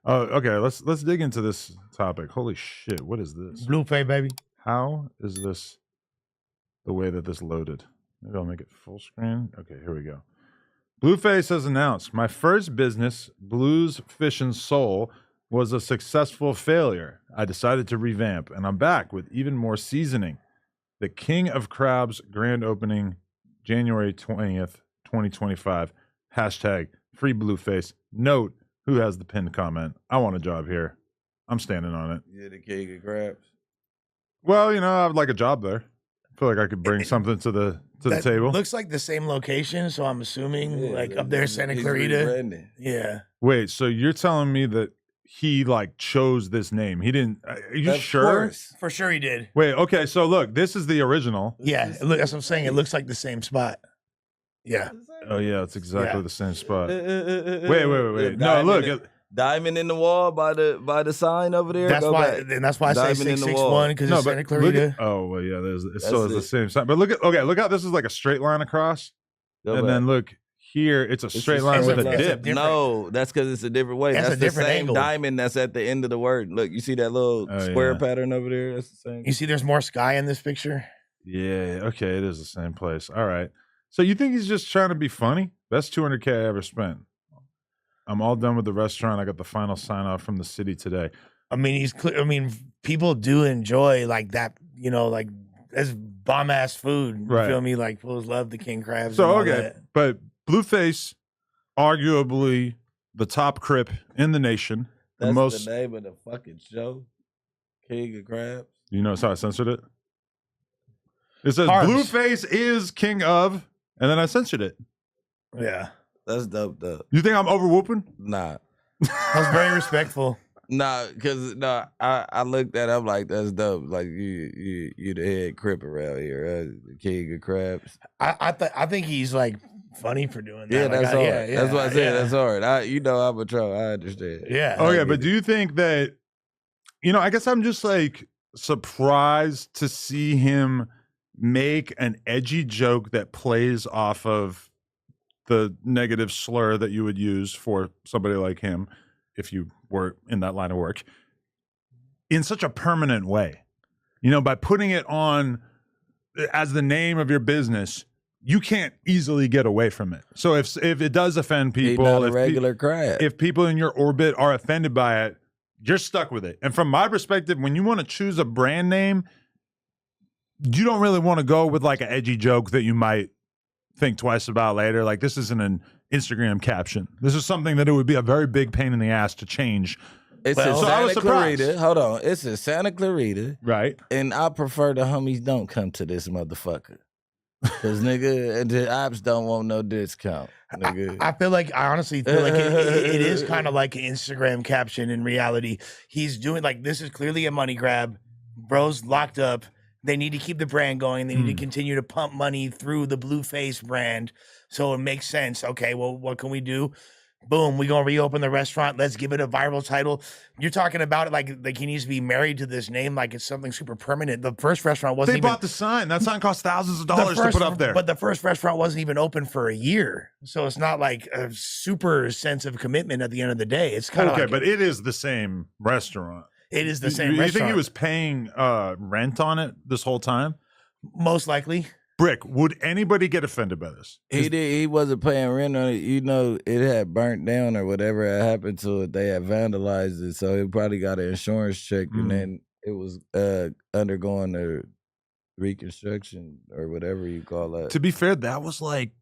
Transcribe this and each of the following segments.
Oh, okay. Let's dig into this topic. Holy shit! What is this? Blueface, baby. How is this the way that this loaded? Maybe I'll make it full screen. Okay, here we go. Blueface has announced my first business, Blues Fish and Soul, was a successful failure. I decided to revamp, and I'm back with even more seasoning. The King of Crabs grand opening, January 20th, 2025. Hashtag free Blueface. Note who has the pinned comment. I want a job here. I'm standing on it. Yeah, the King of Crabs. Well, you know, I would like a job there. I feel like I could bring something to the table. Looks like the same location, so I'm assuming Yeah, like up there, Santa he's Clarita. rebranding. Yeah. Wait, so you're telling me that he like chose this name? He didn't. Are you Of sure? course. For sure he did. Wait, okay. So look, this is the original. Yeah, look, that's what I'm saying. It looks like the same spot. Yeah. Oh yeah, it's exactly Yeah. the same spot. Wait. The No, look. diamond in the wall by the sign over there. That's Go why, back. and that's why I say Diamond in the 661 because No, it's but Santa look Clarita. at, oh well, yeah. There's That's so it's the it. same sign. But look how this is like a straight line across, Go and back. then look here, it's a It's straight the line same with a line. dip. No, that's because it's a different way. That's That's a the different same angle. diamond that's at the end of the word. Look, you see that little Oh, square yeah. pattern over there? That's the same. You see, there's more sky in this picture. Yeah. Okay, it is the same place. All right. So you think he's just trying to be funny? Best $200K I ever spent. I'm all done with the restaurant. I got the final sign off from the city today. I mean, he's clear. I mean, people do enjoy like that. You know, like that's bomb ass food. You Right. feel me? Like fools love the king crabs. So and all okay, that. but Blueface, arguably the top crip in the nation. That's most, the name of the fucking show. King of Crabs. you notice how I censored it? It says Carbs. Blueface is king of, and then I censored it. Yeah, That's dope, though. You think I'm over whooping? Nah. I was very respectful. Nah, because I looked at it, I'm like, that's dope. Like you the head crip around here, the King of Crabs. I think he's like funny for doing that. Yeah, Like, that's hard. yeah, That's what I said. yeah. That's hard. I'm a troll. I understand. Yeah. I Okay, get but it. do you think that, I guess I'm just like surprised to see him make an edgy joke that plays off of the negative slur that you would use for somebody like him if you were in that line of work in such a permanent way. By putting it on as the name of your business, you can't easily get away from it. So if it does offend He people, not a if regular crab. if people in your orbit are offended by it, you're stuck with it. And from my perspective, when you want to choose a brand name, you don't really want to go with like an edgy joke that you might think twice about later. Like, this isn't an Instagram caption. This is something that it would be a very big pain in the ass to change. It's Well, in so I was Santa surprised. Clarita. Hold on. It's in Santa Clarita. Right. And I prefer the homies don't come to this motherfucker. Cause nigga, the ops don't want no discount. Nigga. I honestly feel like it is kind of like an Instagram caption in reality. He's doing like, this is clearly a money grab. Bro's locked up. They need to keep the brand going. They need to continue to pump money through the Blueface brand. So it makes sense. Okay, well, what can we do? Boom, we're going to reopen the restaurant. Let's give it a viral title. You're talking about it like he needs to be married to this name, like it's something super permanent. The first restaurant wasn't They even... bought the sign. That sign cost thousands of the dollars to first- put up there. But the first restaurant wasn't even open for a year. So it's not like a super sense of commitment at the end of the day. It's kind of okay, like, but it is the same restaurant. it is the same You restaurant. think he was paying rent on it this whole time? Most likely. Brick, would anybody get offended by this? He wasn't paying rent on it. It had burnt down or whatever had happened to it. They had vandalized it, so it probably got an insurance check, and then it was undergoing a reconstruction or whatever you call that. To be fair, that was like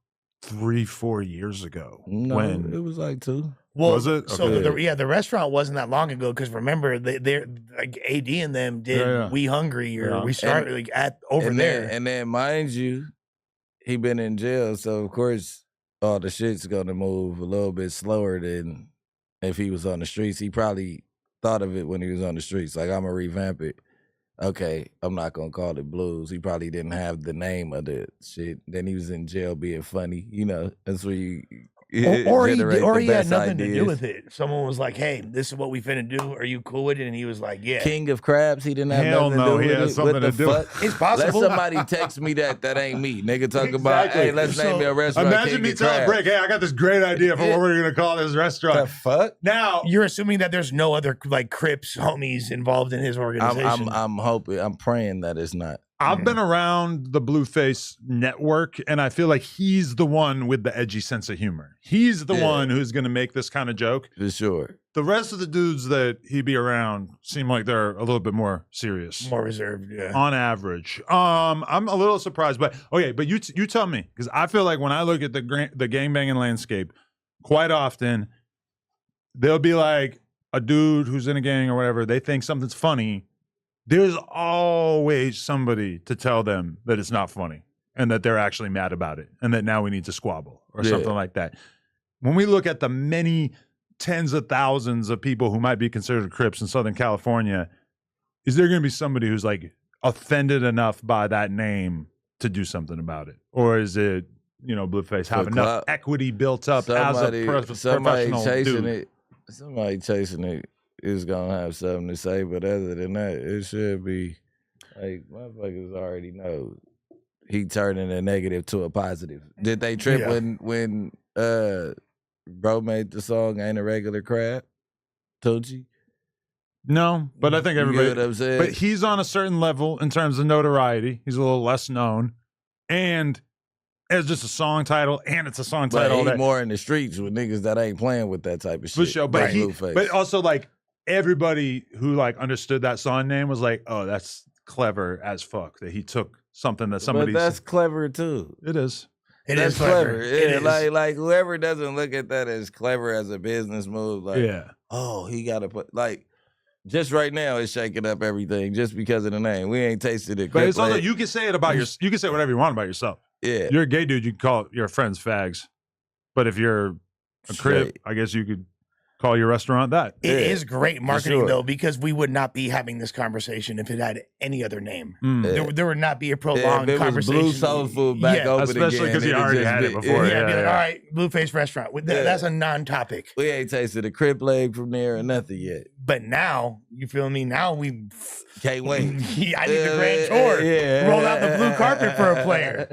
3-4 years ago. No, when it was like 2. Well, Was it? So Okay. the restaurant wasn't that long ago because remember they're like AD and them did Yeah. We Hungry or Yeah. We Started like at over and there. Then mind you, he been in jail, so of course all the shit's gonna move a little bit slower than if he was on the streets. He probably thought of it when he was on the streets, like, I'm gonna revamp it. Okay, I'm not gonna call it Blues. He probably didn't have the name of the shit. Then he was in jail being funny. That's where you Or he generate the had best nothing to do ideas. with it. Someone was like, "Hey, this is what we finna do. Are you cool with it?" And he was like, "Yeah." King of Crabs, he didn't have Hell nothing no, to he do had with it. something What the to do. fuck? It's possible. Let somebody text me that ain't me. Nigga talk about, Exactly. hey, let's name your restaurant Imagine King me of telling Crabs. Brick, hey, I got this great idea for what we're going to call this The restaurant. fuck? Now, You're assuming that there's no other like Crips homies involved in his organization. I'm hoping, I'm praying that it's not. I've been around the Blueface network, and I feel like he's the one with the edgy sense of humor. He's the one who's going to make this kind of joke. For sure. The rest of the dudes that he be around seem like they're a little bit more serious. More reserved, yeah. On average. I'm a little surprised, but okay, but you tell me, because I feel like when I look at the gangbanging landscape, quite often there'll be like a dude who's in a gang or whatever, they think something's funny. There's always somebody to tell them that it's not funny and that they're actually mad about it and that now we need to squabble or something like that. When we look at the many tens of thousands of people who might be considered Crips in Southern California, is there going to be somebody who's like offended enough by that name to do something about it? Or is it, Blueface have enough equity built up as a professional dude? Somebody chasing it is going to have something to say, but other than that, it should be like, motherfuckers already know he turning a negative to a positive. Did they trip when bro made the song Ain't a Regular Crab? Tucci? No, but I think everybody. You know what I'm saying? But he's on a certain level in terms of notoriety. He's a little less known, and it's just a song title, and it's a song title. But he more in the streets with niggas that ain't playing with that type of shit. For sure, but but also like everybody who like understood that song name was like, oh, that's clever as fuck that he took something that somebody. But that's clever too. It is. That's clever. Yeah, like whoever doesn't look at that as clever as a business move, like, oh, he got to put like. Just right now, it's shaking up everything just because of the name. We ain't tasted it. But it's also you can say it about you can say whatever you want about yourself. Yeah, you're a gay dude. You can call your friends fags, but if you're a Crip, I guess you could call your restaurant that. It is great marketing though, because we would not be having this conversation if it had any other name. There would not be a prolonged conversation. Blue Soul Food back open especially because he already had it before. Be like, all right, Blueface restaurant. That's a non-topic. We ain't tasted a Crip leg from there or nothing yet. But now, you feel me? Now we can't wait. I need the grand tour. Roll out the blue carpet for a player.